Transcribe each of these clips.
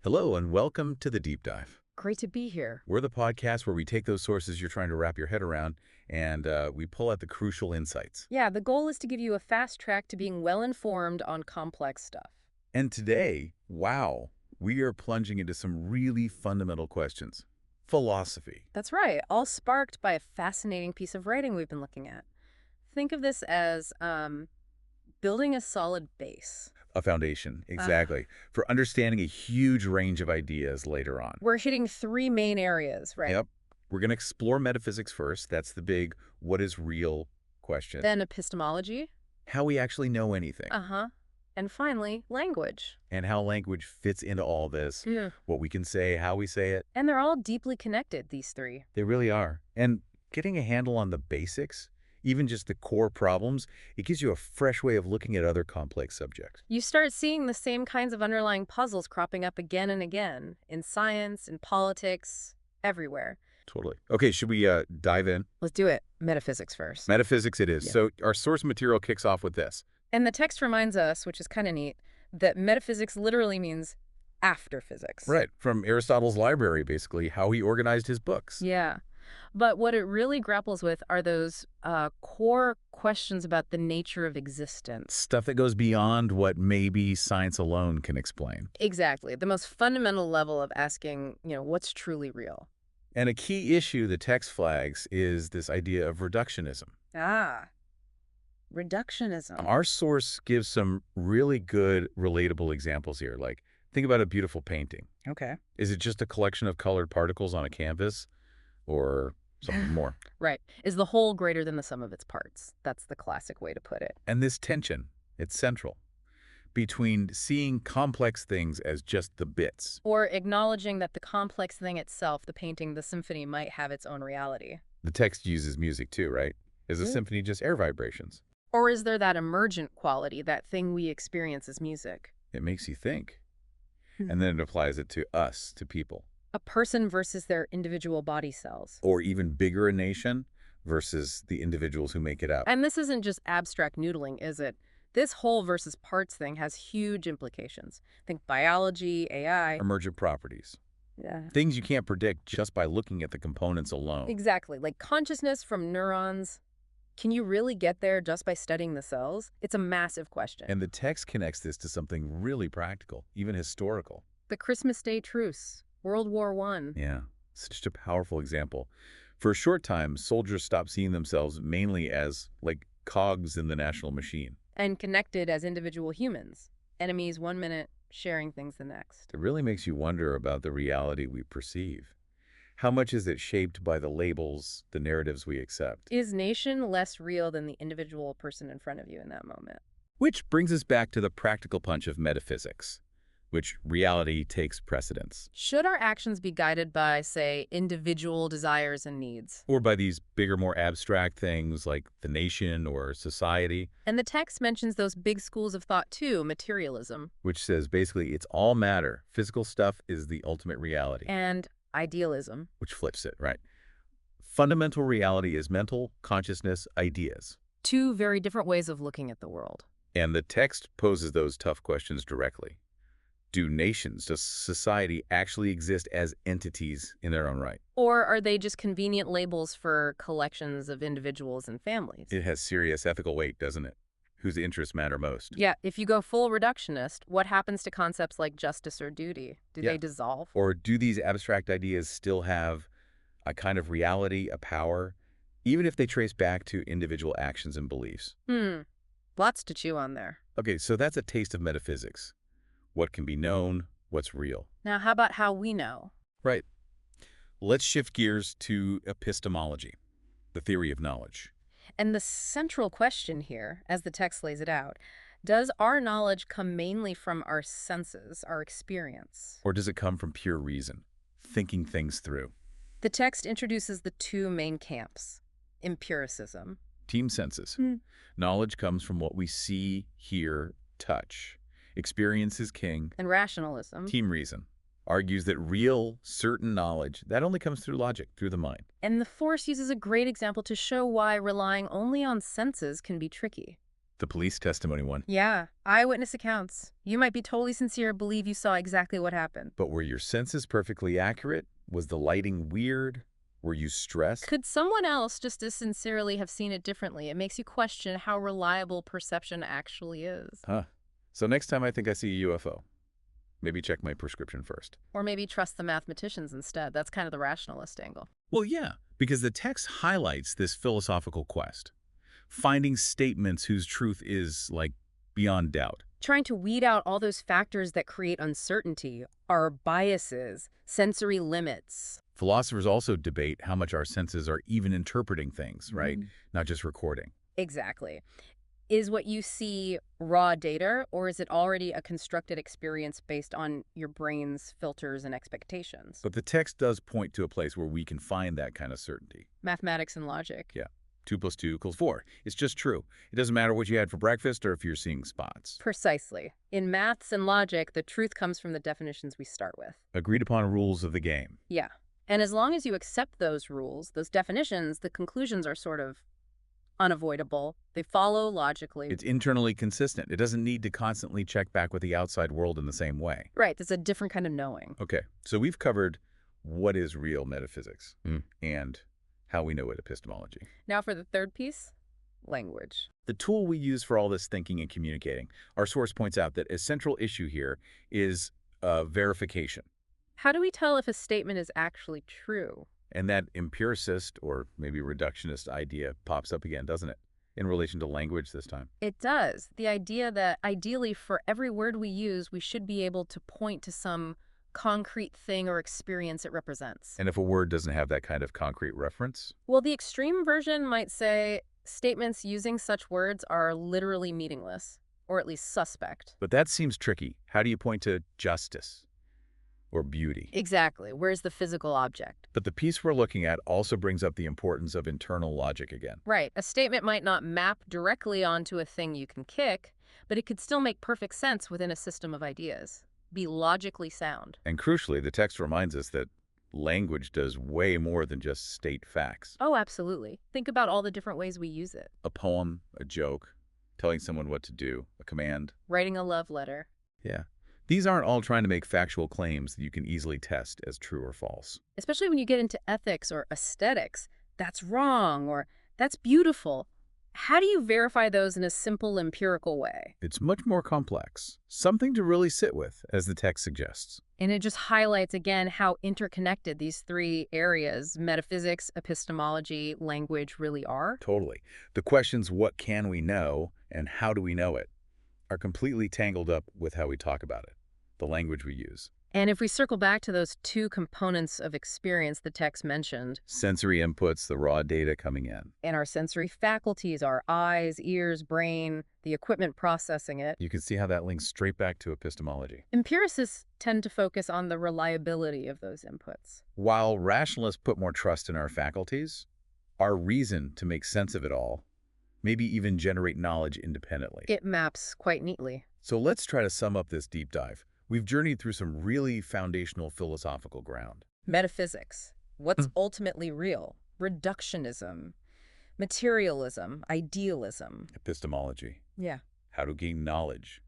Hello and welcome to The Deep Dive. Great to be here. We're the podcast where we take those sources you're trying to wrap your head around and we pull out the crucial insights. Yeah, the goal is to give you a fast track to being well-informed on complex stuff. And today, wow, we are plunging into some really fundamental questions. Philosophy. That's right, all sparked by a fascinating piece of writing we've been looking at. Think of this as building a solid base. A foundation, exactly, for understanding a huge range of ideas later on. We're hitting three main areas, right? Yep. We're going to explore metaphysics first. That's the big, what is real question. Then epistemology. How we actually know anything. And finally, language. And how language fits into all this. Yeah. What we can say, how we say it. And they're all deeply connected, these three. They really are. And getting a handle on the basics, even just the core problems, it gives you a fresh way of looking at other complex subjects. You start seeing the same kinds of underlying puzzles cropping up again and again, in science, in politics, everywhere. Totally. Okay, should we dive in? Let's do it. Metaphysics first. Metaphysics it is. Yeah. So our source material kicks off with this. And the text reminds us, which is kind of neat, that metaphysics literally means after physics. Right, from Aristotle's library, basically, how he organized his books. Yeah. But what it really grapples with are those core questions about the nature of existence. Stuff that goes beyond what maybe science alone can explain. Exactly. The most fundamental level of asking, what's truly real. And a key issue the text flags is this idea of reductionism. Reductionism. Our source gives some really good, relatable examples here. Like, think about a beautiful painting. Okay. Is it just a collection of colored particles on a canvas or something more? Right. Is the whole greater than the sum of its parts? That's the classic way to put it. And this tension, it's central, between seeing complex things as just the bits. Or acknowledging that the complex thing itself, the painting, the symphony, might have its own reality. The text uses music too, right? Is a symphony just air vibrations? Or is there that emergent quality, that thing we experience as music? It makes you think. And then it applies it to us, to people. A person versus their individual body cells. Or even bigger a nation versus the individuals who make it up. And this isn't just abstract noodling, is it? This whole versus parts thing has huge implications. Think biology, AI. Emergent properties. Yeah. Things you can't predict just by looking at the components alone. Exactly. Like consciousness from neurons. Can you really get there just by studying the cells? It's a massive question. And the text connects this to something really practical, even historical. The Christmas Day truce, World War I. Yeah, such a powerful example. For a short time, soldiers stopped seeing themselves mainly as, like, cogs in the national machine. And connected as individual humans. Enemies 1 minute, sharing things the next. It really makes you wonder about the reality we perceive. How much is it shaped by the labels, the narratives we accept? Is nation less real than the individual person in front of you in that moment? Which brings us back to the practical punch of metaphysics, which reality takes precedence. Should our actions be guided by, say, individual desires and needs? Or by these bigger, more abstract things like the nation or society. And the text mentions those big schools of thought too, materialism. Which says basically it's all matter. Physical stuff is the ultimate reality. And idealism. Which flips it, right? Fundamental reality is mental, consciousness, ideas. Two very different ways of looking at the world. And the text poses those tough questions directly. Do nations, does society actually exist as entities in their own right? Or are they just convenient labels for collections of individuals and families? It has serious ethical weight, doesn't it? Whose interests matter most? Yeah, if you go full reductionist, what happens to concepts like justice or duty? Do they dissolve? Or do these abstract ideas still have a kind of reality, a power, even if they trace back to individual actions and beliefs? Lots to chew on there. Okay, so that's a taste of metaphysics. What can be known, what's real. Now, how about how we know? Right. Let's shift gears to epistemology, the theory of knowledge. And the central question here, as the text lays it out, does our knowledge come mainly from our senses, our experience? Or does it come from pure reason, thinking things through? The text introduces the two main camps, empiricism. Team senses. Knowledge comes from what we see, hear, touch. Experience is king. And rationalism. Team reason argues that real, certain knowledge, that only comes through logic, through the mind. And the Force uses a great example to show why relying only on senses can be tricky. The police testimony one. Yeah, eyewitness accounts. You might be totally sincere, believe you saw exactly what happened. But were your senses perfectly accurate? Was the lighting weird? Were you stressed? Could someone else just as sincerely have seen it differently? It makes you question how reliable perception actually is. Huh. So next time I think I see a UFO, maybe check my prescription first. Or maybe trust the mathematicians instead. That's kind of the rationalist angle. Well, yeah, because the text highlights this philosophical quest, finding statements whose truth is, like, beyond doubt. Trying to weed out all those factors that create uncertainty, our biases, sensory limits. Philosophers also debate how much our senses are even interpreting things, right? Not just recording. Exactly. Is what you see raw data, or is it already a constructed experience based on your brain's filters and expectations? But the text does point to a place where we can find that kind of certainty. Mathematics and logic. Yeah. 2 + 2 = 4. It's just true. It doesn't matter what you had for breakfast or if you're seeing spots. Precisely. In maths and logic, the truth comes from the definitions we start with. Agreed upon rules of the game. Yeah. And as long as you accept those rules, those definitions, the conclusions are sort of unavoidable. They follow logically. It's internally consistent. It doesn't need to constantly check back with the outside world in the same way. Right. There's a different kind of knowing. Okay, so we've covered what is real metaphysics and how we know it epistemology. Now for the third piece, language. The tool we use for all this thinking and communicating. Our source points out that a central issue here is verification. How do we tell if a statement is actually true? And that empiricist or maybe reductionist idea pops up again, doesn't it? In relation to language this time. It does. The idea that ideally for every word we use, we should be able to point to some concrete thing or experience it represents. And if a word doesn't have that kind of concrete reference? Well, the extreme version might say statements using such words are literally meaningless, or at least suspect. But that seems tricky. How do you point to justice or beauty? Exactly. Where's the physical object? But the piece we're looking at also brings up the importance of internal logic again. Right. A statement might not map directly onto a thing you can kick, but it could still make perfect sense within a system of ideas. Be logically sound. And crucially, the text reminds us that language does way more than just state facts. Oh, absolutely. Think about all the different ways we use it. A poem, a joke, telling someone what to do, a command. Writing a love letter. Yeah. These aren't all trying to make factual claims that you can easily test as true or false. Especially when you get into ethics or aesthetics. That's wrong or that's beautiful. How do you verify those in a simple empirical way? It's much more complex. Something to really sit with, as the text suggests. And it just highlights again how interconnected these three areas, metaphysics, epistemology, language, really are. Totally. The questions, what can we know and how do we know it, are completely tangled up with how we talk about it, the language we use. And if we circle back to those two components of experience the text mentioned, sensory inputs, the raw data coming in. And our sensory faculties, our eyes, ears, brain, the equipment processing it. You can see how that links straight back to epistemology. Empiricists tend to focus on the reliability of those inputs. While rationalists put more trust in our faculties, our reason to make sense of it all, maybe even generate knowledge independently. It maps quite neatly. So let's try to sum up this deep dive. We've journeyed through some really foundational philosophical ground. Metaphysics. What's ultimately real? Reductionism. Materialism. Idealism. Epistemology. Yeah. How to gain knowledge.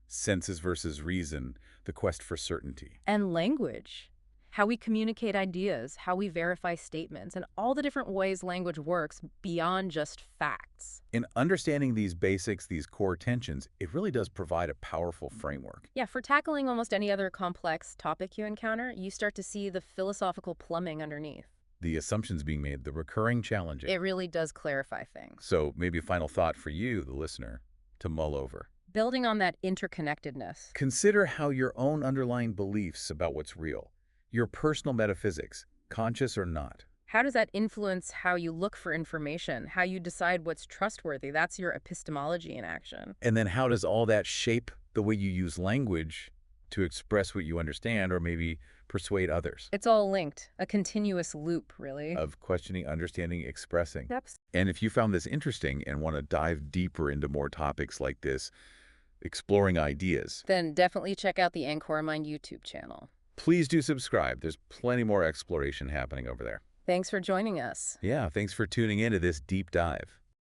Senses versus reason. The quest for certainty. And language. How we communicate ideas, how we verify statements, and all the different ways language works beyond just facts. In understanding these basics, these core tensions, it really does provide a powerful framework. Yeah, for tackling almost any other complex topic you encounter, you start to see the philosophical plumbing underneath. The assumptions being made, the recurring challenges. It really does clarify things. So maybe a final thought for you, the listener, to mull over. Building on that interconnectedness. Consider how your own underlying beliefs about what's real, your personal metaphysics, conscious or not. How does that influence how you look for information, how you decide what's trustworthy? That's your epistemology in action. And then how does all that shape the way you use language to express what you understand or maybe persuade others? It's all linked, a continuous loop, really. Of questioning, understanding, expressing. Yep. And if you found this interesting and want to dive deeper into more topics like this, exploring ideas, then definitely check out the Anchor Mind YouTube channel. Please do subscribe. There's plenty more exploration happening over there. Thanks for joining us. Yeah, thanks for tuning into this deep dive.